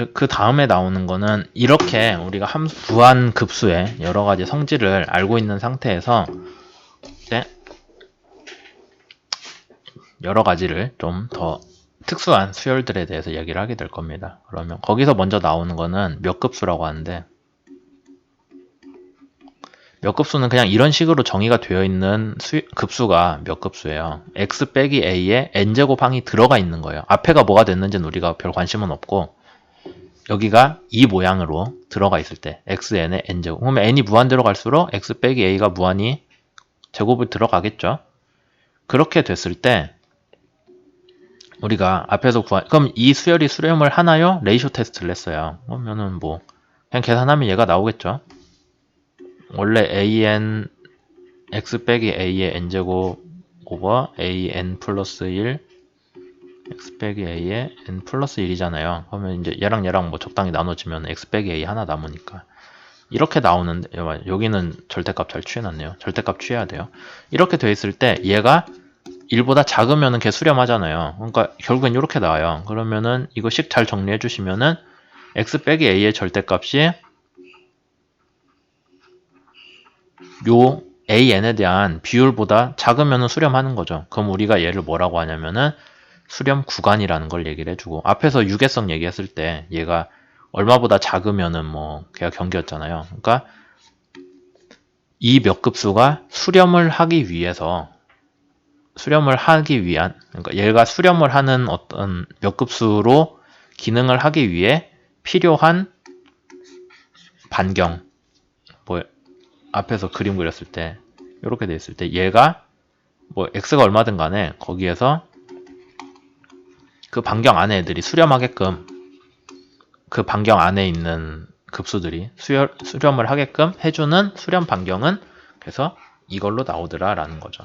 그 다음에 나오는 거는 이렇게 우리가 함수 부한 급수의 여러 가지 성질을 알고 있는 상태에서 이제 여러 가지를 좀 더 특수한 수열들에 대해서 얘기를 하게 될 겁니다. 그러면 거기서 먼저 나오는 거는 몇 급수라고 하는데, 몇 급수는 그냥 이런 식으로 정의가 되어 있는 급수가 몇 급수예요. x 빼기 a에 n제곱 항이 들어가 있는 거예요. 앞에가 뭐가 됐는지는 우리가 별 관심은 없고, 여기가 이 모양으로 들어가 있을 때 xn에 n제곱, 그러면 n이 무한대로 갈수록 x 빼기 a가 무한히 제곱을 들어가겠죠. 그렇게 됐을 때 우리가 앞에서 그럼 이 수열이 수렴을 하나요? 레이쇼 테스트를 했어요. 그러면은 뭐 그냥 계산하면 얘가 나오겠죠. 원래 an x 빼기 a의 n제곱 오버 an 플러스 1 x 빼기 a의 n 플러스 1이잖아요. 그러면 이제 얘랑 뭐 적당히 나눠지면 x 빼기 a 하나 남으니까 이렇게 나오는데, 여기는 절대값 잘 취해놨네요. 절대값 취해야 돼요. 이렇게 돼 있을 때 얘가 1보다 작으면은 걔 수렴하잖아요. 그러니까 결국엔 이렇게 나와요. 그러면은 이거씩 잘 정리해 주시면은 x 빼기 a의 절대값이 요 an에 대한 비율보다 작으면은 수렴하는 거죠. 그럼 우리가 얘를 뭐라고 하냐면은 수렴 구간이라는 걸 얘기를 해주고, 앞에서 유계성 얘기했을 때 얘가 얼마보다 작으면은 뭐 걔가 경계였잖아요. 그러니까 이 몇 급수가 수렴을 하기 위한, 그러니까 얘가 수렴을 하는 어떤 몇 급수로 기능을 하기 위해 필요한 반경, 뭐 앞에서 그림 그렸을 때 이렇게 돼 있을 때 얘가 뭐 x가 얼마든 간에 거기에서 그 반경 안에 애들이 수렴하게끔, 그 반경 안에 있는 급수들이 수렴을 하게끔 해주는 수렴 반경은 그래서 이걸로 나오더라 라는 거죠.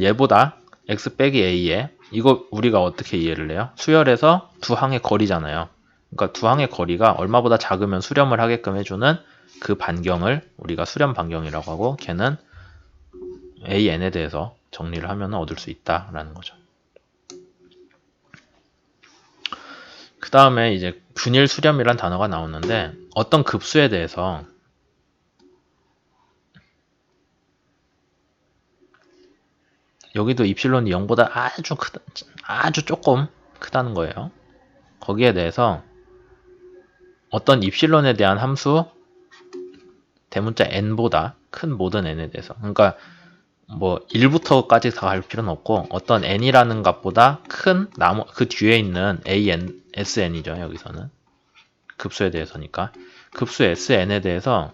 얘보다 x 빼기 a에, 이거 우리가 어떻게 이해를 해요? 수열에서 두 항의 거리잖아요. 그러니까 두 항의 거리가 얼마보다 작으면 수렴을 하게끔 해주는 그 반경을 우리가 수렴 반경이라고 하고, 걔는 an에 대해서 정리를 하면 얻을 수 있다라는 거죠. 그 다음에 이제 균일 수렴이란 단어가 나오는데, 어떤 급수에 대해서 여기도 입실론이 0보다 아주 조금 크다는 거예요. 거기에 대해서 어떤 입실론에 대한 함수 대문자 n보다 큰 모든 n에 대해서, 그러니까 뭐 1부터까지 다 갈 필요는 없고 어떤 n이라는 값보다 큰 그 뒤에 있는 an, sn이죠. 여기서는 급수에 대해서니까 급수 sn에 대해서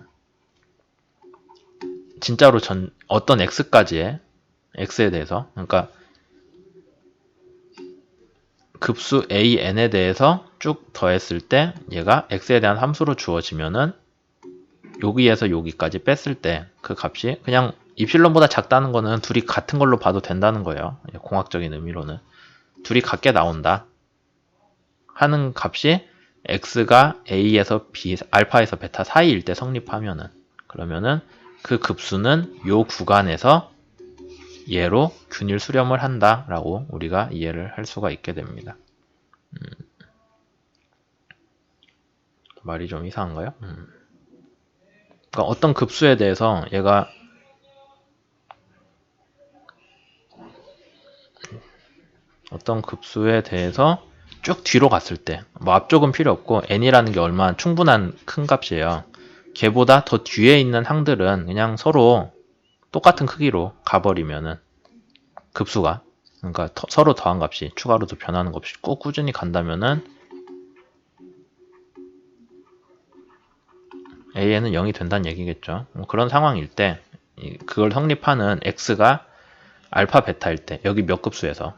진짜로 어떤 x까지의 x에 대해서, 그러니까 급수 an에 대해서 쭉 더했을 때 얘가 x에 대한 함수로 주어지면은 여기에서 여기까지 뺐을 때 그 값이 그냥 입실론보다 작다는 거는 둘이 같은 걸로 봐도 된다는 거예요. 공학적인 의미로는 둘이 같게 나온다 하는 값이 x가 a에서 b, 알파에서 베타 사이일 때 성립하면은, 그러면은 그 급수는 요 구간에서 얘로 균일 수렴을 한다라고 우리가 이해를 할 수가 있게 됩니다. 말이 좀 이상한가요? 그러니까 어떤 급수에 대해서 얘가 어떤 급수에 대해서 쭉 뒤로 갔을 때, 뭐 앞쪽은 필요 없고 n이라는 게 얼마나 충분한 큰 값이에요. 걔보다 더 뒤에 있는 항들은 그냥 서로 똑같은 크기로 가버리면은 급수가, 그러니까 서로 더한 값이 추가로도 변하는 것 없이 꼭 꾸준히 간다면은 a는 0이 된다는 얘기겠죠. 뭐 그런 상황일 때 그걸 성립하는 x가 알파 베타일 때, 여기 몇 급수에서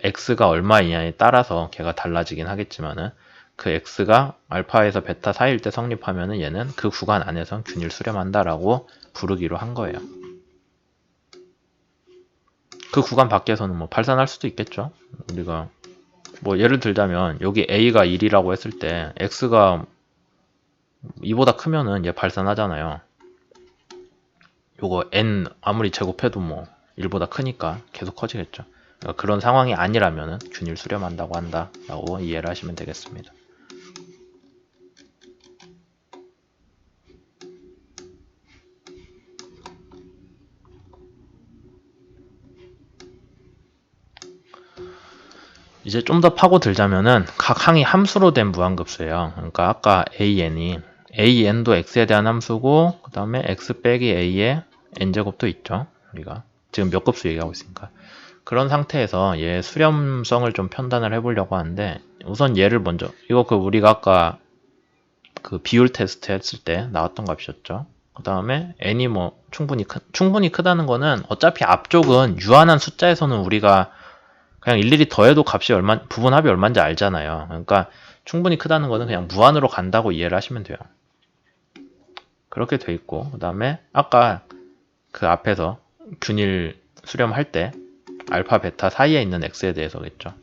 x가 얼마이냐에 따라서 걔가 달라지긴 하겠지만은 그 x가 알파에서 베타 사이일 때 성립하면은 얘는 그 구간 안에서 균일 수렴한다라고 부르기로 한 거예요. 그 구간 밖에서는 뭐 발산할 수도 있겠죠. 우리가 뭐 예를 들자면 여기 a가 1이라고 했을 때 x가 2보다 크면은 얘 발산하잖아요. 요거 n 아무리 제곱해도 뭐 1보다 크니까 계속 커지겠죠. 그런 상황이 아니라면 균일 수렴한다고 한다 라고 이해를 하시면 되겠습니다. 이제 좀 더 파고들자면은 각 항이 함수로 된 무한급수예요. 그러니까 아까 an도 x에 대한 함수고 그 다음에 x 빼기 a의 n제곱도 있죠. 우리가 지금 몇 급수 얘기하고 있으니까 그런 상태에서 얘 수렴성을 좀 편단을 해보려고 하는데 우선 얘를 먼저 이거 우리가 아까 그 비율 테스트 했을 때 나왔던 값이었죠. 그 다음에 n이 뭐 충분히 크다는 거는 어차피 앞쪽은 유한한 숫자에서는 우리가 그냥 일일이 더해도 값이 부분합이 얼마인지 알잖아요. 그러니까 충분히 크다는 거는 그냥 무한으로 간다고 이해를 하시면 돼요. 그렇게 돼 있고 그 다음에 아까 그 앞에서 균일 수렴할 때 알파, 베타 사이에 있는 x에 대해서겠죠.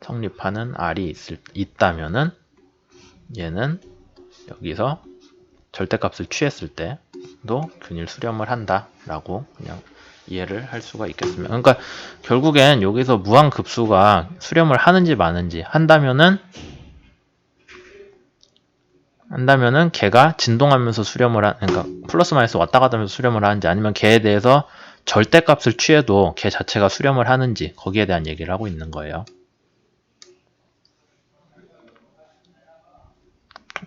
성립하는 r이 있다면은 얘는 여기서 절대값을 취했을 때도 균일 수렴을 한다라고 그냥 이해를 할 수가 있겠습니다. 그러니까 결국엔 여기서 무한급수가 수렴을 하는지 마는지 한다면은 걔가 진동하면서 수렴을 그러니까 플러스 마이너스 왔다 갔다 하면서 수렴을 하는지 아니면 걔에 대해서 절대값을 취해도 걔 자체가 수렴을 하는지 거기에 대한 얘기를 하고 있는 거예요.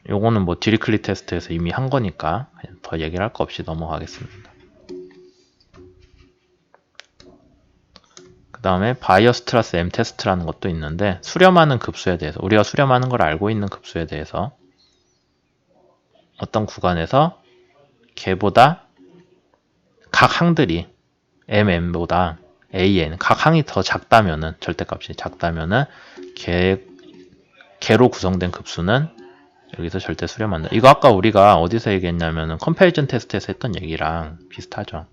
요거는 뭐 디리클리 테스트에서 이미 한 거니까 더 얘기를 할 거 없이 넘어가겠습니다. 그 다음에 바이어스트라스 M 테스트라는 것도 있는데 수렴하는 급수에 대해서 우리가 수렴하는 걸 알고 있는 급수에 대해서 어떤 구간에서 걔보다 각 항들이 MM보다 AN 각 항이 더 작다면은 절대값이 작다면은 걔로 구성된 급수는 여기서 절대 수렴한다. 이거 아까 우리가 어디서 얘기했냐면은 컴패리즌 테스트에서 했던 얘기랑 비슷하죠.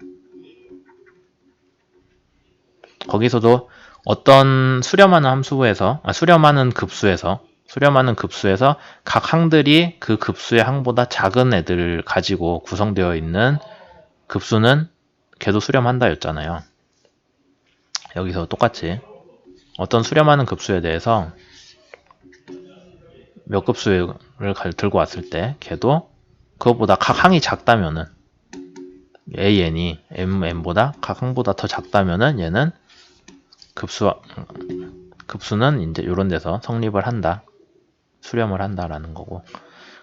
거기서도 어떤 수렴하는 급수에서 각 항들이 그 수의 항보다 작은 애들을 가지고 구성되어 있는 급수는 걔도 수렴한다 였잖아요. 여기서 똑같이 어떤 수렴하는 급수에 대해서 몇 급수를 들고 왔을 때 걔도 그것보다 각 항이 작다면은 AN이 MM보다 각 항보다 더 작다면은 얘는 급수는 이제 이런 데서 성립을 한다. 수렴을 한다라는 거고.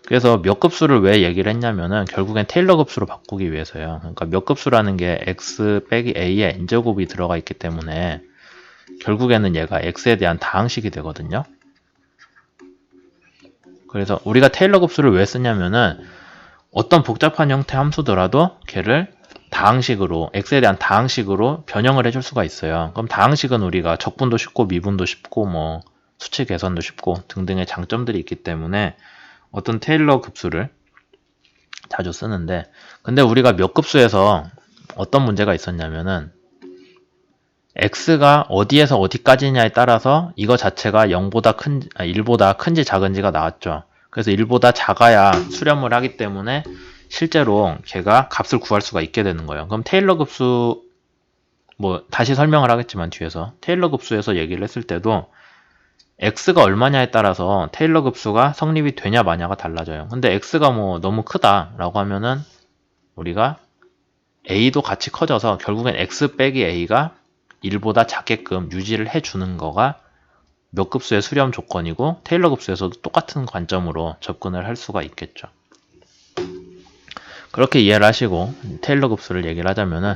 그래서 몇 급수를 왜 얘기를 했냐면은 결국엔 테일러 급수로 바꾸기 위해서요. 그러니까 몇 급수라는 게 x 빼기 a의 n제곱이 들어가 있기 때문에 결국에는 얘가 x에 대한 다항식이 되거든요. 그래서 우리가 테일러 급수를 왜 쓰냐면은 어떤 복잡한 형태 함수더라도 걔를 다항식으로 x에 대한 다항식으로 변형을 해줄 수가 있어요. 그럼 다항식은 우리가 적분도 쉽고 미분도 쉽고 뭐 수치 계산도 쉽고 등등의 장점들이 있기 때문에 어떤 테일러 급수를 자주 쓰는데 근데 우리가 몇 급수에서 어떤 문제가 있었냐면은 x가 어디에서 어디까지냐에 따라서 이거 자체가 1보다 큰지 작은지가 나왔죠. 그래서 1보다 작아야 수렴을 하기 때문에 실제로 걔가 값을 구할 수가 있게 되는 거예요. 그럼 테일러 급수 뭐 다시 설명을 하겠지만 뒤에서 테일러 급수에서 얘기를 했을 때도 x가 얼마냐에 따라서 테일러 급수가 성립이 되냐 마냐가 달라져요. 근데 x가 뭐 너무 크다 라고 하면은 우리가 a도 같이 커져서 결국엔 x 빼기 a가 1보다 작게끔 유지를 해주는 거가 몇 급수의 수렴 조건이고 테일러 급수에서도 똑같은 관점으로 접근을 할 수가 있겠죠. 그렇게 이해를 하시고 테일러 급수를 얘기를 하자면은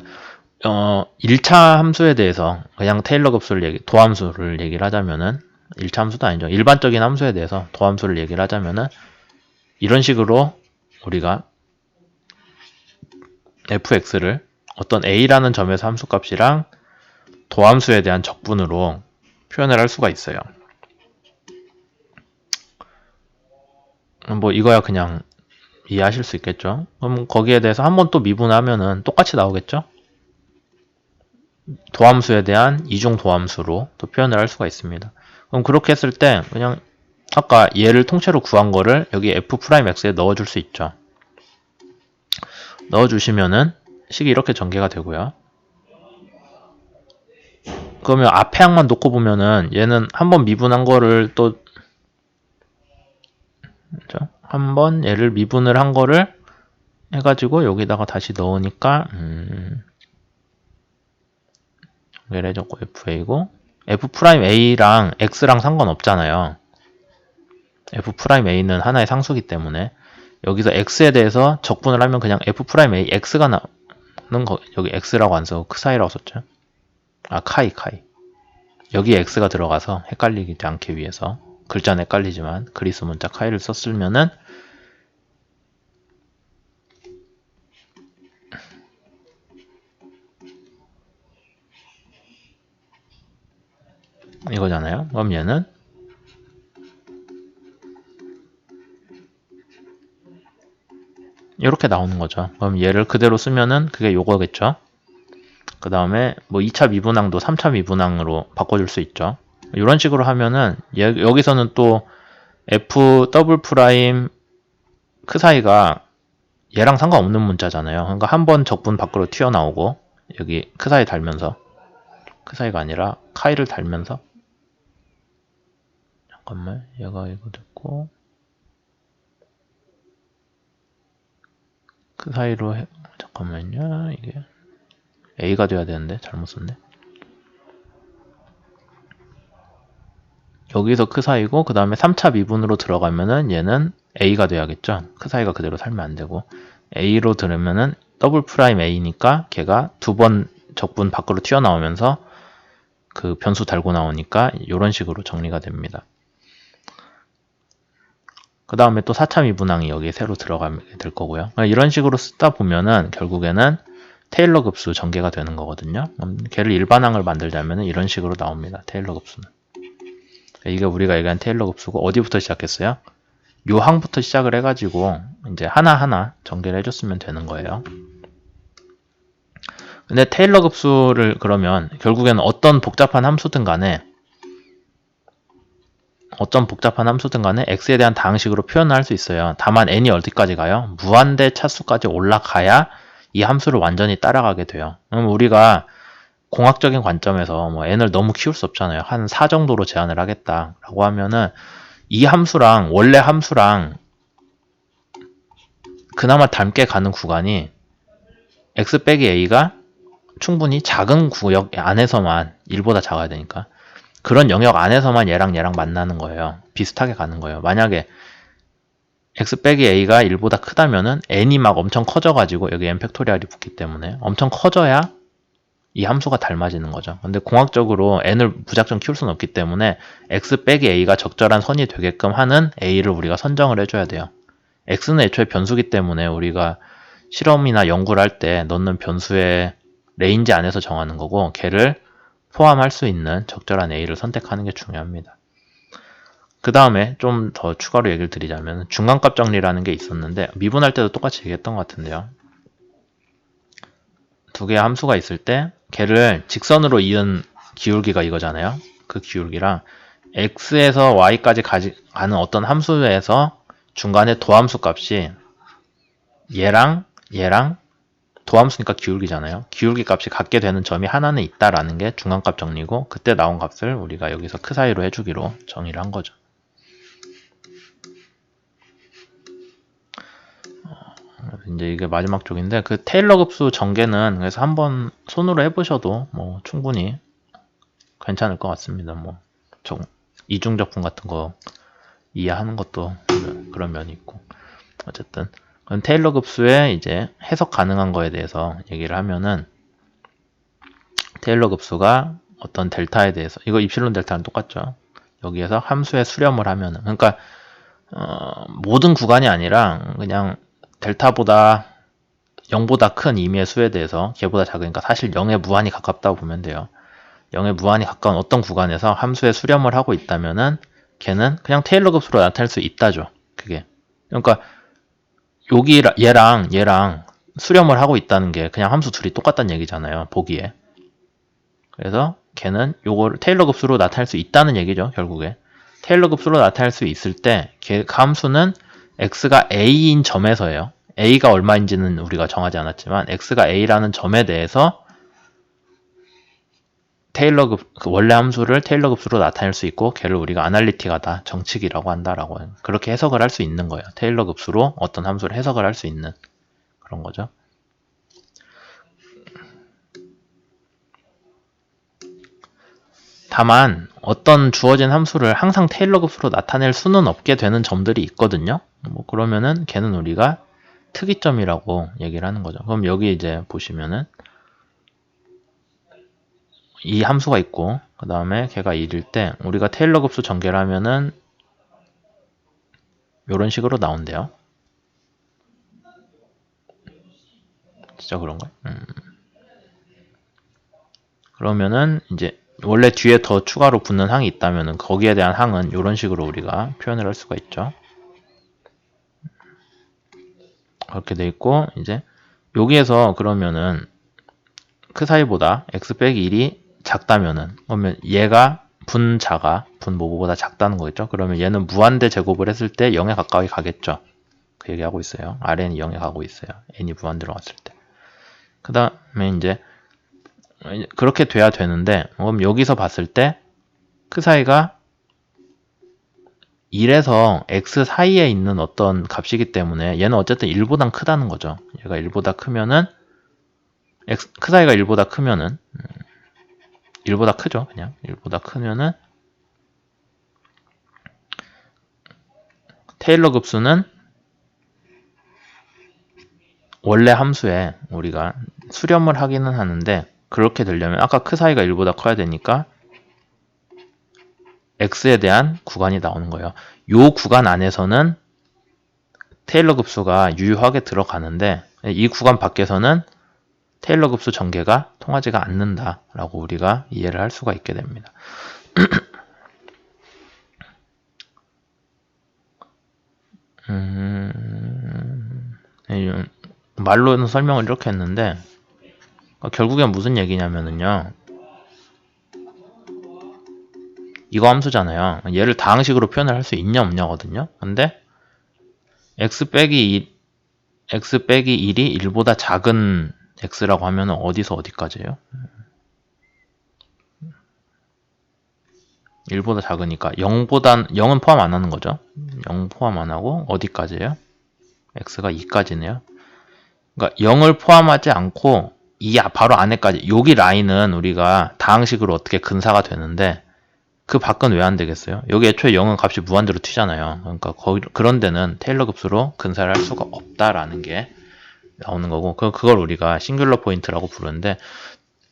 1차 함수에 대해서 그냥 테일러 급수를 도함수를 얘기를 하자면은 1차 함수도 아니죠. 일반적인 함수에 대해서 도함수를 얘기를 하자면은 이런 식으로 우리가 fx를 어떤 a라는 점에서 함수값이랑 도함수에 대한 적분으로 표현을 할 수가 있어요. 뭐 이거야 그냥 이해하실 수 있겠죠. 그럼 거기에 대해서 한번 또 미분하면은 똑같이 나오겠죠. 도함수에 대한 이중 도함수로 또 표현을 할 수가 있습니다. 그럼 그렇게 했을 때 그냥 아까 얘를 통째로 구한 거를 여기 f'x에 넣어줄 수 있죠. 넣어주시면은 식이 이렇게 전개가 되고요. 그러면 앞에 항만 놓고 보면은 얘는 한번 미분한 거를 또 한번 얘를 미분을 한 거를 해가지고 여기다가 다시 넣으니까 얘래졌고 FA고 F'A랑 X랑 상관없잖아요. F'A는 하나의 상수기 때문에 여기서 X에 대해서 적분을 하면 그냥 F'A X가 나는 거, 여기 X라고 안 쓰고 크사이라고 썼죠. 아 카이 여기에 X가 들어가서 헷갈리지 않기 위해서 글자는 헷갈리지만 그리스 문자 카이를 썼으면은 이거잖아요. 그럼 얘는 이렇게 나오는 거죠. 그럼 얘를 그대로 쓰면은 그게 요거겠죠. 그 다음에 뭐 2차 미분항도 3차 미분항으로 바꿔줄 수 있죠. 이런 식으로 하면은 여기서는 또 F 더블 프라임 크 사이가 얘랑 상관없는 문자잖아요. 그러니까 한 번 적분 밖으로 튀어나오고 여기 크 사이 달면서 크 사이가 아니라 카이를 달면서 잠깐만 얘가 이거 됐고 그 사이로 잠깐만요 이게 A가 돼야 되는데 잘못 썼네. 여기서 크 사이고 그 다음에 3차 미분으로 들어가면은 얘는 A가 돼야겠죠. 크 사이가 그대로 살면 안 되고 A로 들으면은 더블 프라임 A니까 걔가 두 번 적분 밖으로 튀어나오면서 그 변수 달고 나오니까 이런 식으로 정리가 됩니다. 그 다음에 또 4차 미분항이 여기에 새로 들어가게 될 거고요. 이런 식으로 쓰다 보면은 결국에는 테일러 급수 전개가 되는 거거든요. 걔를 일반항을 만들자면 이런 식으로 나옵니다. 테일러 급수는. 이게 우리가 얘기한 테일러 급수고 어디부터 시작했어요? 요 항부터 시작을 해가지고 이제 하나하나 전개를 해줬으면 되는 거예요. 근데 테일러 급수를 그러면 결국에는 어떤 복잡한 함수든 간에 x에 대한 다항식으로 표현을 할 수 있어요. 다만 n이 어디까지 가요? 무한대 차수까지 올라가야 이 함수를 완전히 따라가게 돼요. 그럼 우리가 공학적인 관점에서 뭐 n을 너무 키울 수 없잖아요. 한 4 정도로 제한을 하겠다라고 하면은 이 함수랑 원래 함수랑 그나마 닮게 가는 구간이 x 빼기 a가 충분히 작은 구역 안에서만 1보다 작아야 되니까 그런 영역 안에서만 얘랑 만나는 거예요. 비슷하게 가는 거예요. 만약에 x 빼기 a가 1보다 크다면은 n이 막 엄청 커져가지고 여기 n 팩토리얼이 붙기 때문에 엄청 커져야 이 함수가 닮아지는 거죠. 근데 공학적으로 n을 무작정 키울 수는 없기 때문에 x 빼기 a가 적절한 선이 되게끔 하는 a를 우리가 선정을 해줘야 돼요. x는 애초에 변수기 때문에 우리가 실험이나 연구를 할 때 넣는 변수의 레인지 안에서 정하는 거고 걔를 포함할 수 있는 적절한 a를 선택하는 게 중요합니다. 그 다음에 좀 더 추가로 얘기를 드리자면 중간값 정리라는 게 있었는데 미분할 때도 똑같이 얘기했던 것 같은데요. 두 개의 함수가 있을 때 걔를 직선으로 이은 기울기가 이거잖아요. 그 기울기랑 x에서 y까지 가는 어떤 함수에서 중간에 도함수 값이 얘랑 도함수니까 기울기잖아요. 기울기 값이 같게 되는 점이 하나는 있다라는 게 중간값 정리고 그때 나온 값을 우리가 여기서 크 사이로 해주기로 정의를 한 거죠. 이제 이게 마지막 쪽인데 그 테일러 급수 전개는 그래서 한번 손으로 해보셔도 뭐 충분히 괜찮을 것 같습니다. 뭐 이중적분 같은 거 이해하는 것도 그런 면이 있고 어쨌든 테일러 급수의 이제 해석 가능한 거에 대해서 얘기를 하면은 테일러 급수가 어떤 델타에 대해서 이거 입실론 델타는 똑같죠. 여기에서 함수의 수렴을 하면은 그러니까 모든 구간이 아니라 그냥 델타보다 0보다 큰 임의의 수에 대해서 걔보다 작으니까 사실 0에 무한히 가깝다고 보면 돼요. 0에 무한히 가까운 어떤 구간에서 함수의 수렴을 하고 있다면은 걔는 그냥 테일러 급수로 나타낼 수 있다죠. 그게 그러니까 여기 얘랑 수렴을 하고 있다는 게 그냥 함수 둘이 똑같다는 얘기잖아요. 보기에. 그래서 걔는 요걸 테일러 급수로 나타낼 수 있다는 얘기죠. 결국에. 테일러 급수로 나타낼 수 있을 때 그 함수는 x가 a인 점에서예요. a가 얼마인지는 우리가 정하지 않았지만 x가 a라는 점에 대해서 그 원래 함수를 테일러 급수로 나타낼 수 있고 걔를 우리가 아날리틱하다, 정측이라고 한다라고 그렇게 해석을 할 수 있는 거예요. 테일러 급수로 어떤 함수를 해석을 할 수 있는 그런 거죠. 다만 어떤 주어진 함수를 항상 테일러 급수로 나타낼 수는 없게 되는 점들이 있거든요. 뭐 그러면은 걔는 우리가 특이점이라고 얘기를 하는 거죠. 그럼 여기 이제 보시면은 이 함수가 있고 그 다음에 걔가 1일 때 우리가 테일러 급수 전개를 하면은 이런 식으로 나온대요. 진짜 그런가? 그러면은 이제 원래 뒤에 더 추가로 붙는 항이 있다면은 거기에 대한 항은 이런 식으로 우리가 표현을 할 수가 있죠. 그렇게 돼 있고 이제 여기에서 그러면은 그 사이보다 x 빼기 1이 작다면은 그러면 얘가 분자가 분 뭐뭐보다 작다는 거겠죠. 그러면 얘는 무한대 제곱을 했을 때 0에 가까이 가겠죠. 그 얘기하고 있어요. RN이 0에 가고 있어요. n이 무한대로 갔을 때. 그 다음에 이제 그렇게 돼야 되는데 그럼 여기서 봤을 때 그 사이가 1에서 x 사이에 있는 어떤 값이기 때문에 얘는 어쨌든 1보단 크다는 거죠. 얘가 1보다 크면은 그 사이가 1보다 크면은 1보다 크죠. 그냥 1보다 크면은 테일러 급수는 원래 함수에 우리가 수렴을 하기는 하는데 그렇게 되려면 아까 크 사이가 1보다 커야 되니까 x에 대한 구간이 나오는 거예요. 이 구간 안에서는 테일러 급수가 유효하게 들어가는데 이 구간 밖에서는 테일러 급수 전개가 통하지가 않는다라고 우리가 이해를 할 수가 있게 됩니다. 말로는 설명을 이렇게 했는데 결국엔 무슨 얘기냐면은요. 이거 함수잖아요. 얘를 다항식으로 표현을 할 수 있냐 없냐거든요. 근데 x 빼기 1이 1보다 작은 x라고 하면 어디서 어디까지예요? 1보다 작으니까 0은 포함 안 하는 거죠. 0 포함 안 하고 어디까지예요? x가 2까지네요. 그러니까 0을 포함하지 않고 이 바로 안에까지 여기 라인은 우리가 다항식으로 어떻게 근사가 되는데 그 밖은 왜 안 되겠어요? 여기 애초에 0은 값이 무한대로 튀잖아요. 그러니까 그런 데는 테일러 급수로 근사를 할 수가 없다라는 게 나오는 거고 그걸 우리가 싱귤러 포인트라고 부르는데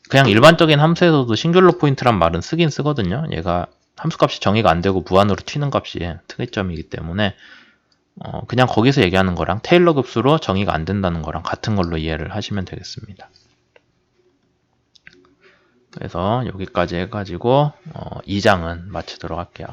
그냥 일반적인 함수에서도 싱귤러 포인트란 말은 쓰긴 쓰거든요. 얘가 함수값이 정의가 안 되고 무한으로 튀는 값이 특이점이기 때문에 그냥 거기서 얘기하는 거랑 테일러 급수로 정의가 안 된다는 거랑 같은 걸로 이해를 하시면 되겠습니다. 그래서 여기까지 해가지고 2장은 마치도록 할게요.